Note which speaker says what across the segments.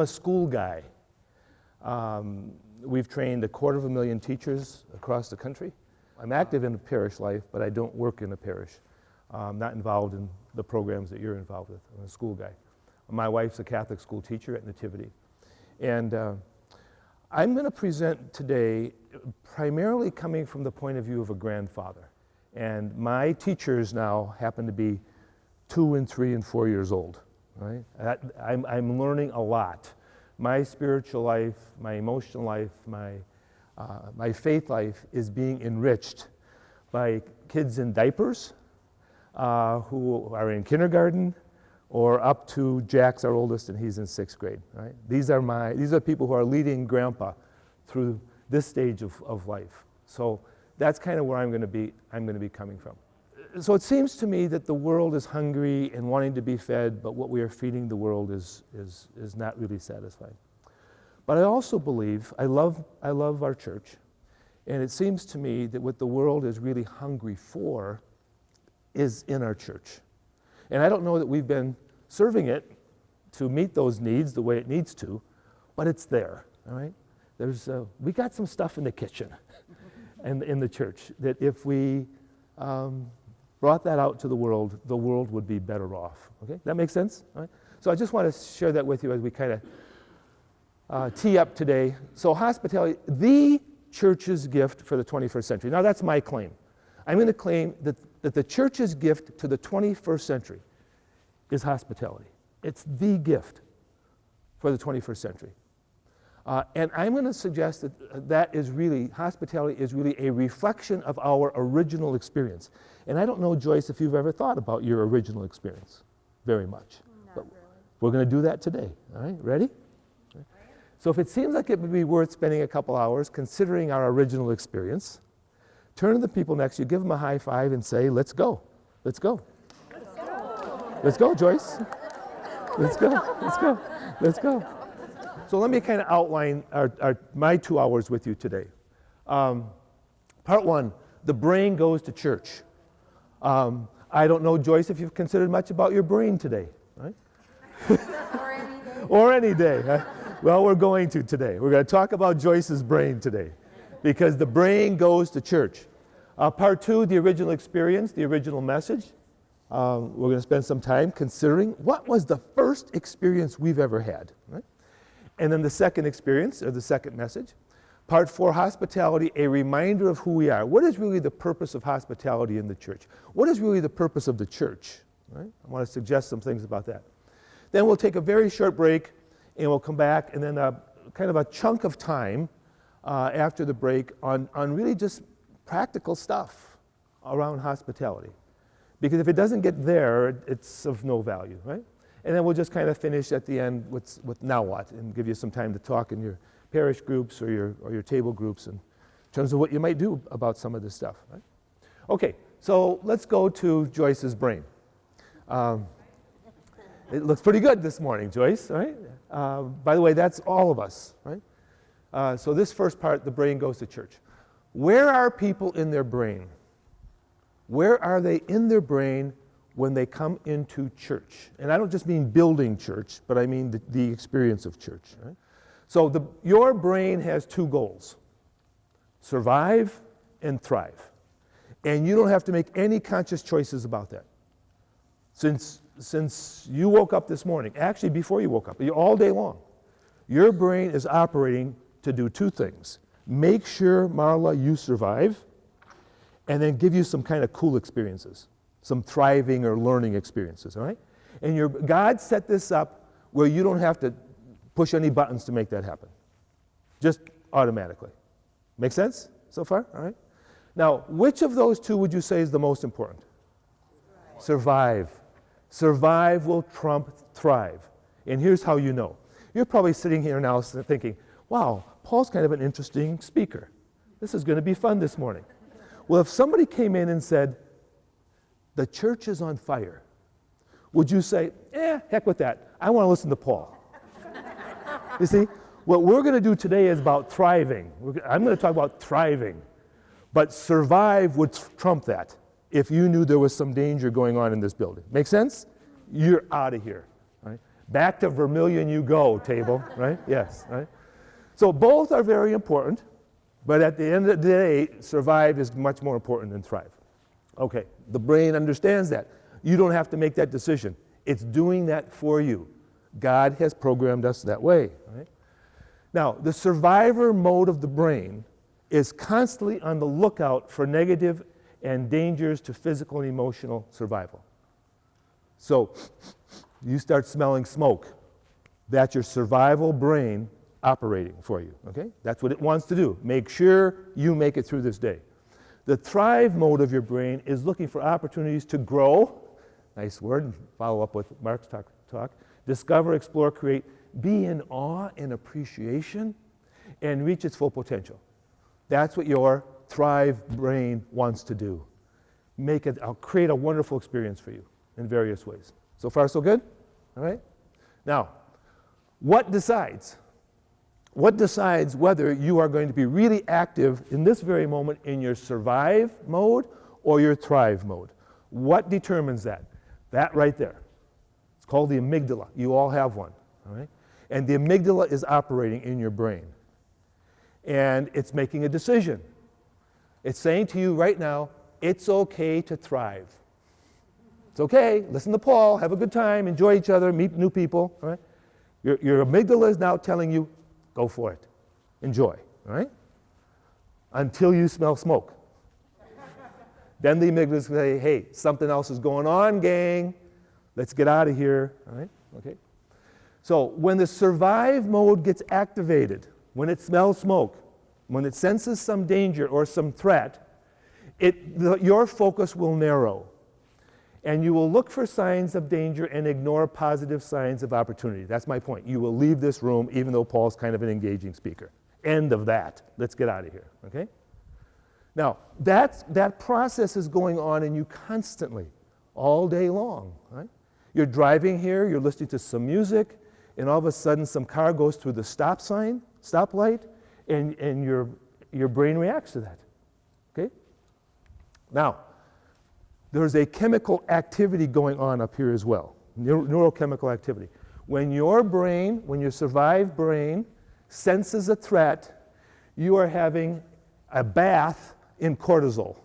Speaker 1: a school guy. We've trained 250,000 teachers across the country. I'm active in the parish life, but I don't work in a parish. I'm not involved in the programs that you're involved with. I'm a school guy. My wife's a Catholic school teacher at Nativity. And I'm going to present today primarily coming from the point of view of a grandfather. And my teachers now happen to be 2 and 3 and 4 years old. Right? I'm learning a lot. My spiritual life, my emotional life, my faith life is being enriched by kids in diapers who are in kindergarten, or up to Jack's our oldest, and he's in 6th grade. Right? These are people who are leading Grandpa through this stage of life. So that's kind of where I'm going to be coming from. So it seems to me that the world is hungry and wanting to be fed, but what we are feeding the world is not really satisfying. But I also believe, I love our church, and it seems to me that what the world is really hungry for is in our church. And I don't know that we've been serving it to meet those needs the way it needs to, but it's there, all right? We got some stuff in the kitchen and in the church that if we brought that out to the world would be better off. Okay, that makes sense? All right? So I just want to share that with you as we kind of tee up today. So hospitality, the church's gift for the 21st century. Now that's my claim. I'm going to claim that the church's gift to the 21st century is hospitality. It's the gift for the 21st century. And I'm going to suggest that hospitality is really a reflection of our original experience. And I don't know, Joyce, if you've ever thought about your original experience very much.
Speaker 2: Not
Speaker 1: but
Speaker 2: really.
Speaker 1: We're going to do that today. All right, ready? Right. So if it seems like it would be worth spending a couple hours considering our original experience, turn to the people next to you, give them a high five and say, let's go. Let's go.
Speaker 2: Let's go.
Speaker 1: Let's go, Joyce. Let's go. Let's go. Let's go. So let me kind of outline my 2 hours with you today. Part 1, the brain goes to church. I don't know, Joyce, if you've considered much about your brain today, right?
Speaker 2: Or any day.
Speaker 1: Or any day. Right? Well, we're going to today. We're going to talk about Joyce's brain today because the brain goes to church. Part 2, the original experience, the original message. We're going to spend some time considering what was the first experience we've ever had, right? And then the second experience, or the second message. Part 4, hospitality, a reminder of who we are. What is really the purpose of hospitality in the church? What is really the purpose of the church? Right? I want to suggest some things about that. Then we'll take a very short break, and we'll come back, and then kind of a chunk of time after the break on really just practical stuff around hospitality. Because if it doesn't get there, it's of no value, right? And then we'll just kind of finish at the end with now what, and give you some time to talk in your parish groups or your table groups in terms of what you might do about some of this stuff, right? Okay, so let's go to Joyce's brain. It looks pretty good this morning, Joyce, right? By the way, that's all of us, right? So this first part, the brain goes to church. Where are people in their brain? Where are they in their brain when they come into church? And I don't just mean building church, but I mean the experience of church. Right? So your brain has 2 goals: survive and thrive. And you don't have to make any conscious choices about that. Since you woke up this morning, actually before you woke up, all day long, your brain is operating to do 2 things. Make sure, Marla, you survive, and then give you some kind of cool experiences, some thriving or learning experiences, all right? And God set this up where you don't have to push any buttons to make that happen, just automatically. Make sense so far, all right? Now, which of those 2 would you say is the most important? Survive. Survive will trump thrive. And here's how you know. You're probably sitting here now thinking, wow, Paul's kind of an interesting speaker. This is going to be fun this morning. Well, if somebody came in and said, the church is on fire, would you say, heck with that. I want to listen to Paul. You see, what we're going to do today is about thriving. I'm going to talk about thriving. But survive would trump that if you knew there was some danger going on in this building. Make sense? You're out of here. Right? Back to vermilion you go, table, right? Yes, right? So both are very important, but at the end of the day, survive is much more important than thrive. Okay, the brain understands that. You don't have to make that decision. It's doing that for you. God has programmed us that way, right? Now, the survivor mode of the brain is constantly on the lookout for negative and dangers to physical and emotional survival. So, you start smelling smoke. That's your survival brain operating for you, okay? That's what it wants to do. Make sure you make it through this day. The thrive mode of your brain is looking for opportunities to grow, nice word, follow up with Mark's talk, discover, explore, create, be in awe and appreciation, and reach its full potential. That's what your thrive brain wants to do. I'll create a wonderful experience for you in various ways. So far, so good? All right? Now, what decides? What decides whether you are going to be really active in this very moment in your survive mode or your thrive mode? What determines that? That right there. It's called the amygdala. You all have one, all right? And the amygdala is operating in your brain. And it's making a decision. It's saying to you right now, it's okay to thrive. It's okay, listen to Paul, have a good time, enjoy each other, meet new people, all right? Your amygdala is now telling you, go for it, enjoy, all right? Until you smell smoke. Then the amygdala is going to say, hey, something else is going on, gang. Let's get out of here, all right? Okay. So when the survive mode gets activated, when it smells smoke, when it senses some danger or some threat, your focus will narrow. And you will look for signs of danger and ignore positive signs of opportunity. That's my point. You will leave this room even though Paul's kind of an engaging speaker. End of that. Let's get out of here, okay? Now, that process is going on in you constantly, all day long, right? You're driving here, you're listening to some music, and all of a sudden some car goes through the stoplight, and your brain reacts to that, okay? Now, there's a chemical activity going on up here as well, neurochemical activity. When your survived brain senses a threat, you are having a bath in cortisol.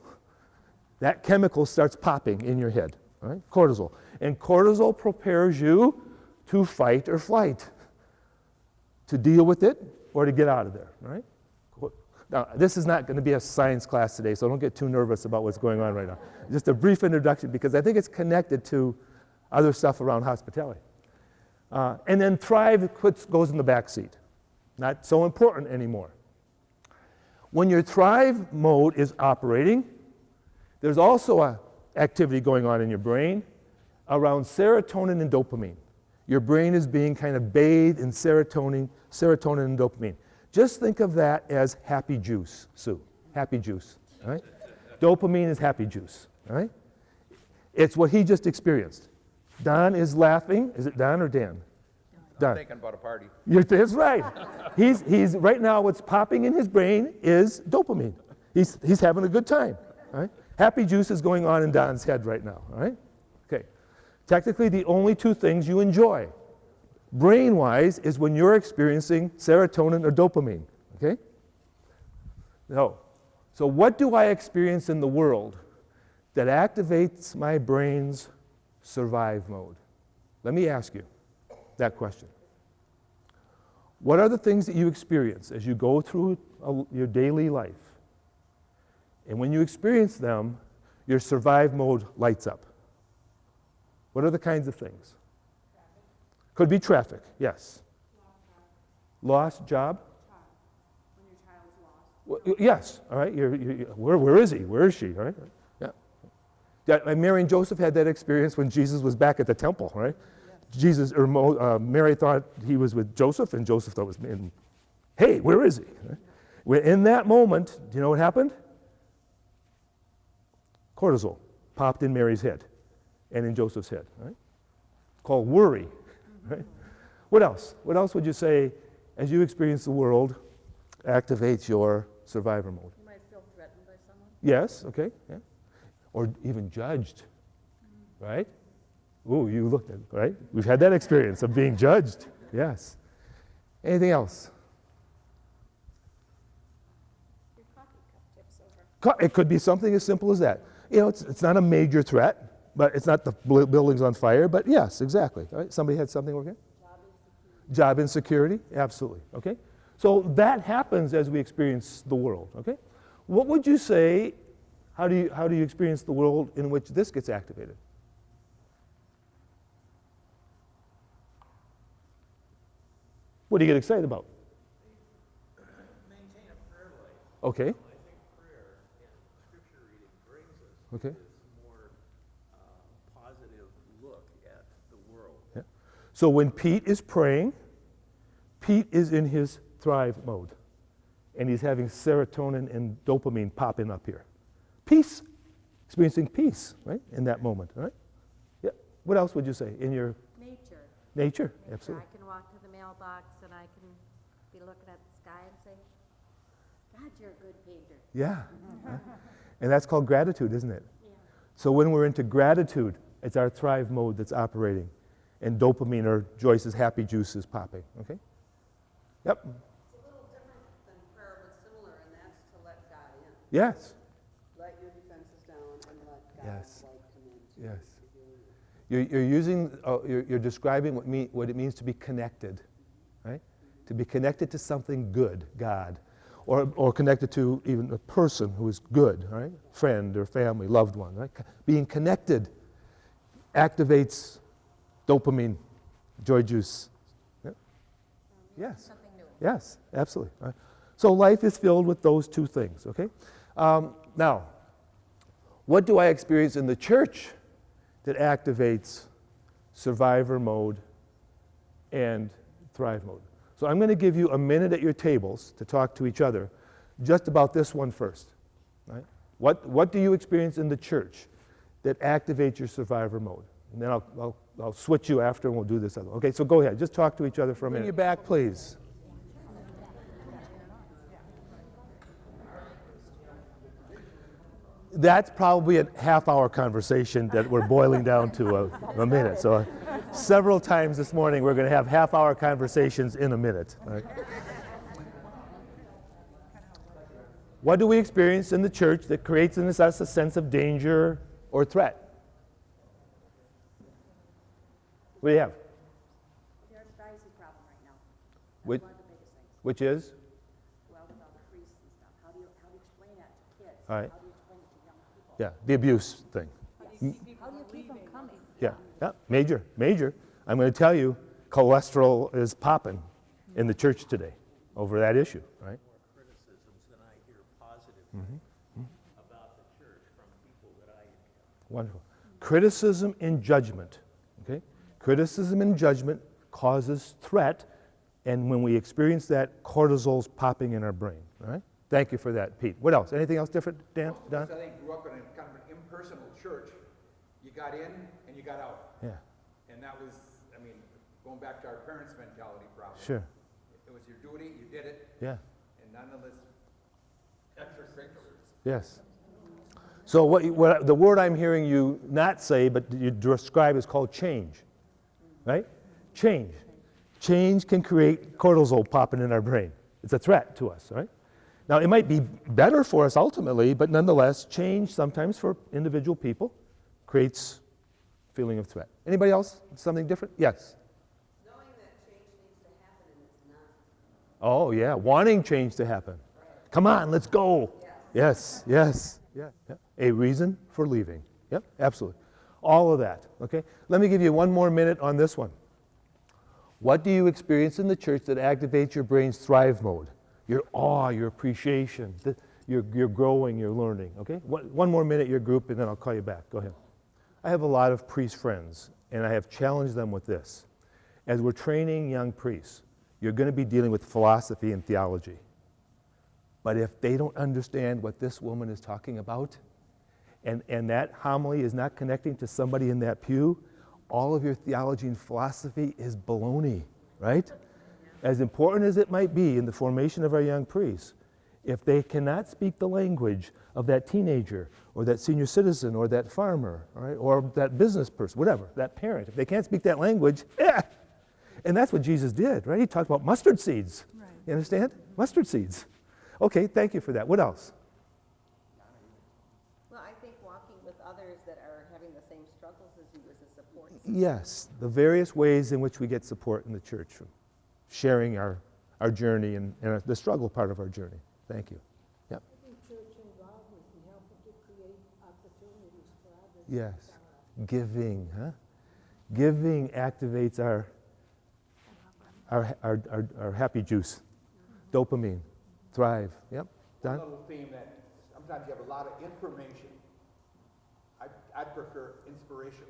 Speaker 1: That chemical starts popping in your head, right? Cortisol. And cortisol prepares you to fight or flight, to deal with it or to get out of there, right? Now, this is not going to be a science class today, so don't get too nervous about what's going on right now. Just a brief introduction, because I think it's connected to other stuff around hospitality. And then thrive goes in the back seat. Not so important anymore. When your thrive mode is operating, there's also an activity going on in your brain around serotonin and dopamine. Your brain is being kind of bathed in serotonin and dopamine. Just think of that as happy juice, Sue. Happy juice, all right? Dopamine is happy juice, all right? It's what he just experienced. Don is laughing. Is it Don or Dan? Don.
Speaker 3: I'm thinking about a party.
Speaker 1: That's right. He's right now what's popping in his brain is dopamine. He's having a good time, all right? Happy juice is going on in Don's head right now, all right? Okay. Technically, the only two things you enjoy brain-wise is when you're experiencing serotonin or dopamine, okay? So what do I experience in the world that activates my brain's survive mode? Let me ask you that question. What are the things that you experience as you go through your daily life? And when you experience them, your survive mode lights up. What are the kinds of things? Could be traffic, yes. Lost job?
Speaker 2: When your child's lost.
Speaker 1: Well, yes, all right. Where is he? Where is she? All right. Yeah. Mary and Joseph had that experience when Jesus was back at the temple, right? Yeah. Mary thought he was with Joseph, and Joseph thought was in. Hey, where is he? Right? In that moment, do you know what happened? Cortisol popped in Mary's head and in Joseph's head, right? Called worry. Right? What else? What else would you say, as you experience the world, activates your survivor mode?
Speaker 2: You might feel threatened by someone.
Speaker 1: Yes, okay, yeah. Or even judged, right? Ooh, you looked at it, right? We've had that experience of being judged. Yes. Anything else?
Speaker 2: Your coffee cup tips over.
Speaker 1: It could be something as simple as that. You know, it's not a major threat, but it's not the building's on fire, but yes, exactly. All right? Somebody had something working? Job insecurity, absolutely, okay? So that happens as we experience the world, okay? What would you say, how do you experience the world in which this gets activated? What do you get excited about?
Speaker 3: Maintain a prayer life.
Speaker 1: Okay,
Speaker 3: I think prayer and scripture reading brings us
Speaker 1: okay.
Speaker 3: this more positive look at the world.
Speaker 1: Yeah. So when Pete is praying, Pete is in his thrive mode. And he's having serotonin and dopamine popping up here. Peace, experiencing peace, right, in that moment, right? Yeah. What else would you say in your
Speaker 4: Nature.
Speaker 1: nature? Absolutely.
Speaker 4: I can walk to the mailbox and I can be looking at the sky and say, God, you're a good painter.
Speaker 1: Yeah. Huh? And that's called gratitude, isn't it?
Speaker 4: Yeah.
Speaker 1: So when we're into gratitude, it's our thrive mode that's operating. And dopamine, or Joyce's happy juice, is popping, okay? Yep.
Speaker 2: It's a little different than prayer, but similar, and that's to let God in.
Speaker 1: Yes.
Speaker 2: Let your defenses down and let
Speaker 1: Yes.
Speaker 2: God's light come in.
Speaker 1: Yes. You're describing what it means to be connected, right? To be connected to something good, God, or connected to even a person who is good, right? Friend or family, loved one, right? Being connected activates dopamine, joy juice. Yeah. Yes.
Speaker 4: Something new.
Speaker 1: Yes, absolutely. Right. So life is filled with those two things, okay? Now, what do I experience in the church that activates survivor mode and thrive mode? So I'm going to give you a minute at your tables to talk to each other just about this one first. Right? What do you experience in the church that activates your survivor mode? And then I'll switch you after and we'll do this other. Okay, so go ahead. Just talk to each other for a minute. Bring you back, please. That's probably a half-hour conversation that we're boiling down to a minute. So several times this morning we're going to have half-hour conversations in a minute. Right? What do we experience in the church that creates in us a sense of danger or threat? What do you have?
Speaker 2: There's a privacy problem right now.
Speaker 1: Which,
Speaker 2: That's one of the biggest things.
Speaker 1: which is?
Speaker 2: Well, with all the priests and stuff. How do you explain that to kids?
Speaker 1: All right.
Speaker 2: How do you explain it to young people?
Speaker 1: Yeah, the abuse thing.
Speaker 4: How do you keep them coming?
Speaker 1: Yeah, major. I'm going to tell you, cholesterol is popping in the church today over that issue, right?
Speaker 3: More criticisms than I hear positive about the church from people that I encounter.
Speaker 1: Wonderful. Criticism and judgment, okay? Criticism and judgment causes threat, and when we experience that, cortisol's popping in our brain, all right? Thank you for that, Pete. What else? Anything else different, Dan?
Speaker 5: Most of
Speaker 1: Don?
Speaker 5: us, I think, grew up in a kind of an impersonal church. You got in and you got out.
Speaker 1: Yeah,
Speaker 5: And that was, I mean, going back to our parents' mentality probably.
Speaker 1: sure.
Speaker 5: It was your duty, you did it,
Speaker 1: Yeah,
Speaker 5: and none of this extracurriculars.
Speaker 1: yes. So what the word I'm hearing you not say, but you describe is called change, right? Change. Change can create cortisol popping in our brain. It's a threat to us, right? Now, it might be better for us ultimately, but nonetheless, change sometimes for individual people creates feeling of threat. Anybody else? Something different? Yes.
Speaker 2: Knowing that change needs to happen and it's not.
Speaker 1: Oh, yeah. Wanting change to happen. Come on, let's go. Yes. Yeah. A reason for leaving. Yep, absolutely. All of that, okay? Let me give you one more minute on this one. What do you experience in the church that activates your brain's thrive mode? Your awe, your appreciation, you're growing, you're learning, okay? One more minute, your group, and then I'll call you back. Go ahead. I have a lot of priest friends, and I have challenged them with this. As we're training young priests, you're going to be dealing with philosophy and theology. But if they don't understand what this woman is talking about, and that homily is not connecting to somebody in that pew, all of your theology and philosophy is baloney, right? As important as it might be in the formation of our young priests, if they cannot speak the language of that teenager or that senior citizen, or that farmer, all right, or that business person, whatever, that parent. If they can't speak that language, and that's what Jesus did, right? He talked about mustard seeds. Right. You understand? Mustard seeds. Okay, thank you for that. What else?
Speaker 2: Well, I think walking with others that are having the same struggles as you is a support.
Speaker 1: Yes, the various ways in which we get support in the church, sharing our journey and the struggle part of our journey. Thank you. Yep.
Speaker 6: I think church involvement can help to create opportunities for others.
Speaker 1: Yes. Giving, huh? Giving activates our happy juice, dopamine, thrive. Yep.
Speaker 5: One
Speaker 1: Don?
Speaker 5: little theme that sometimes you have a lot of information. I'd prefer inspiration.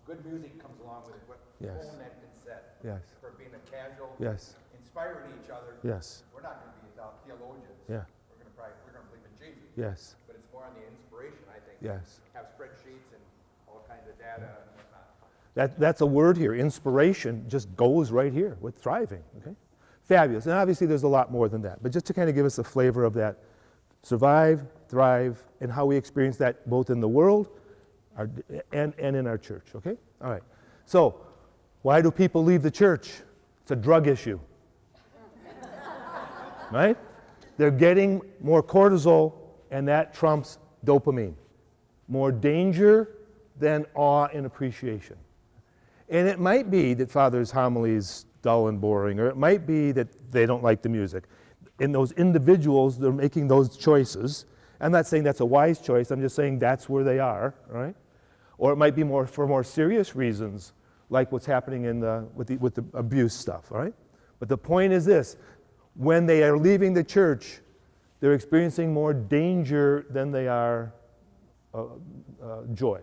Speaker 5: Good music comes along with it, but
Speaker 1: Yes.
Speaker 5: tone that can set.
Speaker 1: Yes.
Speaker 5: For being a casual,
Speaker 1: Yes.
Speaker 5: inspiring each other.
Speaker 1: Yes.
Speaker 5: We're not going to be theologians.
Speaker 1: Yeah.
Speaker 5: We're going to believe in Jesus.
Speaker 1: Yes.
Speaker 5: But it's more on the inspiration, I think.
Speaker 1: Yes.
Speaker 5: Have spreadsheets and all kinds of data and whatnot.
Speaker 1: That's a word here. Inspiration just goes right here with thriving. Okay, fabulous. And obviously, there's a lot more than that. But just to kind of give us a flavor of that, survive, thrive, and how we experience that both in the world and in our church. Okay. All right. So, why do people leave the church? It's a drug issue. Right? They're getting more cortisol, and that trumps dopamine. More danger than awe and appreciation. And it might be that Father's homily is dull and boring, or it might be that they don't like the music. In those individuals, they're making those choices. I'm not saying that's a wise choice, I'm just saying that's where they are, right? Or it might be more for more serious reasons, like what's happening with the abuse stuff, all right? But the point is this, when they are leaving the church, they're experiencing more danger than they are joy.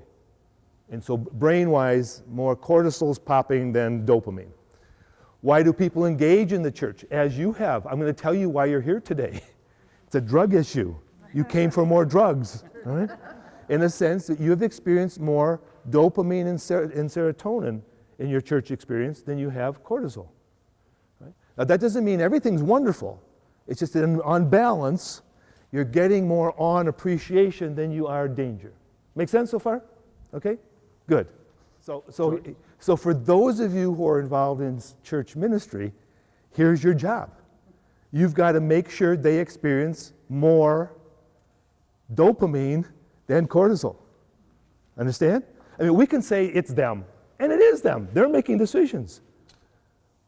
Speaker 1: And so brain-wise, more cortisol's popping than dopamine. Why do people engage in the church? As you have. I'm going to tell you why you're here today. It's a drug issue. You came for more drugs, all right? In a sense that you have experienced more dopamine and serotonin in your church experience than you have cortisol. Right? Now that doesn't mean everything's wonderful. It's just that on balance, you're getting more awe and appreciation than you are danger. Make sense so far? Okay? Good. So for those of you who are involved in church ministry, here's your job. You've got to make sure they experience more dopamine than cortisol. Understand? I mean, we can say it's them, and it is them. They're making decisions.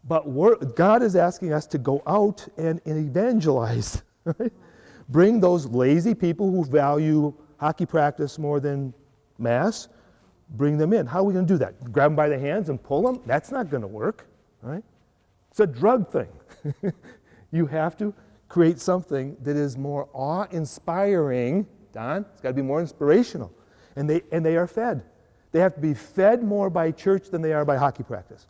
Speaker 1: But God is asking us to go out and evangelize. Right? Bring those lazy people who value hockey practice more than Mass, bring them in. How are we going to do that? Grab them by the hands and pull them? That's not going to work. Right? It's a drug thing. You have to create something that is more awe-inspiring. Don, it's got to be more inspirational. And they are fed. They have to be fed more by church than they are by hockey practice.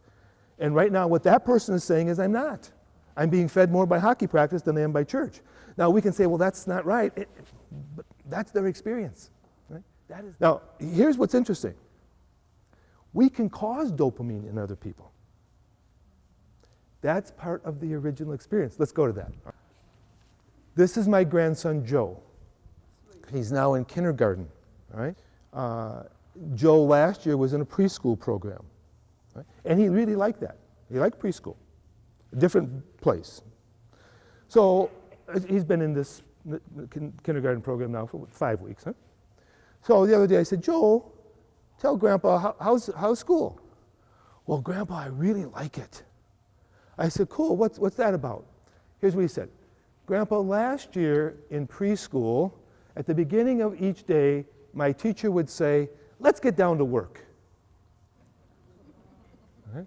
Speaker 1: And right now what that person is saying is, I'm not. I'm being fed more by hockey practice than I am by church. Now we can say, well, that's not right. But that's their experience. Right? Now, here's what's interesting. We can cause dopamine in other people. That's part of the original experience. Let's go to that. This is my grandson, Joe. He's now in kindergarten. All right? Joe last year was in a preschool program. Right? And he really liked that. He liked preschool. A different place. So he's been in this kindergarten program now for 5 weeks. Huh? So the other day I said, Joe, tell Grandpa, how's school? Well, Grandpa, I really like it. I said, cool, what's that about? Here's what he said. Grandpa, last year in preschool, at the beginning of each day, my teacher would say, let's get down to work. Right?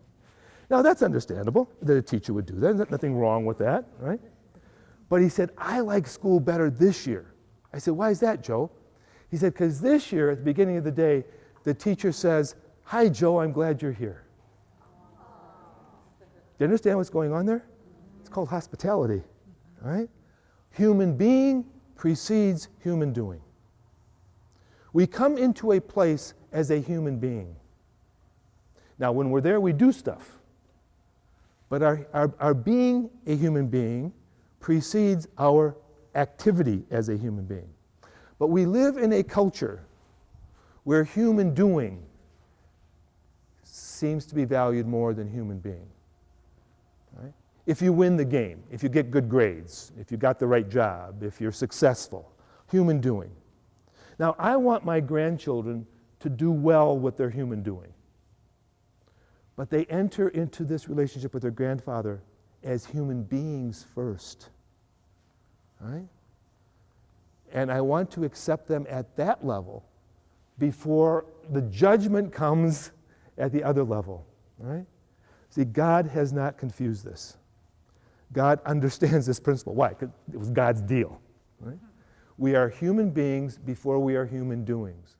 Speaker 1: Now that's understandable that a teacher would do that. There's nothing wrong with that, right? But he said, I like school better this year. I said, why is that, Joe? He said, because this year, at the beginning of the day, the teacher says, hi, Joe, I'm glad you're here. Do you understand what's going on there? It's called hospitality, right? Human being precedes human doing. We come into a place as a human being. Now, when we're there, we do stuff. But our being a human being precedes our activity as a human being. But we live in a culture where human doing seems to be valued more than human being. Right? If you win the game, if you get good grades, if you got the right job, if you're successful, human doing. Now, I want my grandchildren to do well with their human doing. But they enter into this relationship with their grandfather as human beings first. Right? And I want to accept them at that level before the judgment comes at the other level. Right? See, God has not confused this. God understands this principle. Why? Because it was God's deal. Right? We are human beings before we are human doings.